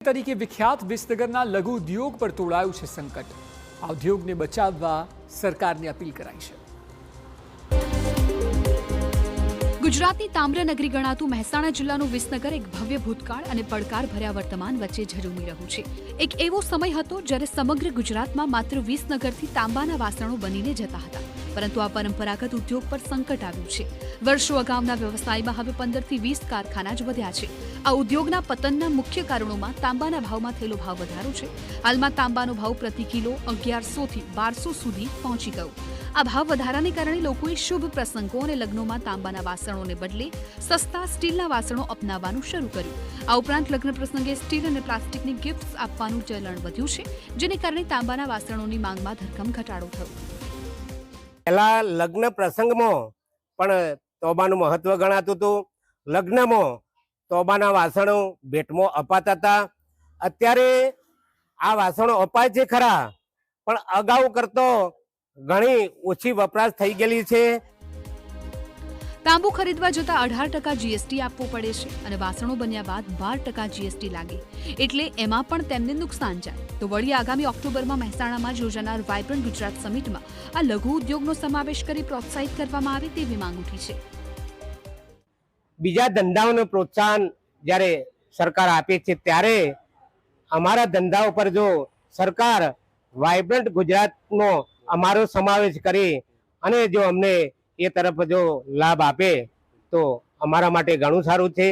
તરીકે વિખ્યાત વિસનગરના લઘુ ઉદ્યોગ પર તોડાયું છે સંકટ। આ ઉદ્યોગને બચાવવા સરકારને અપીલ કરાઈ છે। ગુજરાતની તામ્રનગરી ગણાતું મહેસાણા જિલ્લાનું વિસનગર એક ભવ્ય ભૂતકાળ અને પડકાર ભર્યા વર્તમાન વચ્ચે ઝરૂમી રહ્યું છે। એક એવો સમય હતો જ્યારે સમગ્ર ગુજરાતમાં માત્ર વિસનગરથી તાંબાના વાસણો બનીને જતા હતા, પરંતુ આ પરંપરાગત ઉદ્યોગ પર સંકટ આવ્યું છે। વર્ષો અગાઉના વ્યવસાયમાં હવે 15 થી 20 કારખાના જ વધ્યા છે। આ ઉદ્યોગના પતનના મુખ્ય કારણોમાં તાંબાના ભાવમાં થયેલો ભાવ વધારો છે। હાલમાં તાંબાનો ભાવ પ્રતિ કિલો 1100 થી 1200 સુધી પહોંચી ગયો। આ ભાવ વધારાને કારણે લોકોએ શુભ પ્રસંગો અને લગ્નોમાં તાંબાના વાસણોને બદલે સસ્તા સ્ટીલના વાસણો અપનાવવાનું શરૂ કર્યું। આ ઉપરાંત લગ્ન પ્રસંગે સ્ટીલ અને પ્લાસ્ટિકની ગિફ્ટ્સ આપવાનું ચલણ વધ્યું છે, જેને કારણે તાંબાના વાસણોની માંગમાં ધરખમ ઘટાડો થયો। પહેલા લગ્ન પ્રસંગમાં પણ તોબાનું મહત્વ ગણાતું હતું। લગ્નમાં તોબાના વાસણો ભેટમાં અપાતા હતા। અત્યારે આ વાસણો અપાય છે ખરા, પણ અગાઉ કરતો ઘણી ઓછી વપરાશ થઈ ગયેલી છે। તાંબુ ખરીદવા જતા 18% જીએસટી આપવો પડે છે અને વાસણો બન્યા બાદ 12% જીએસટી લાગે, એટલે એમાં પણ તેમને નુકસાન જાય। તો વળી આગામી ઓક્ટોબરમાં મહેસાણામાં યોજાનાર વાઇબ્રન્ટ ગુજરાત સમિટમાં આ લઘુ ઉદ્યોગનો સમાવેશ કરી પ્રોત્સાહિત કરવામાં આવે તેવી માંગ ઉઠી છે। બીજા ધંધાઓને પ્રોત્સાહન જ્યારે સરકાર આપે છે, ત્યારે અમારા ધંધા ઉપર જો સરકાર વાઇબ્રન્ટ ગુજરાતનો અમારો સમાવેશ કરે અને જો અમને એ તરફ જો લાભ આપે તો અમારા માટે ઘણું સારું છે।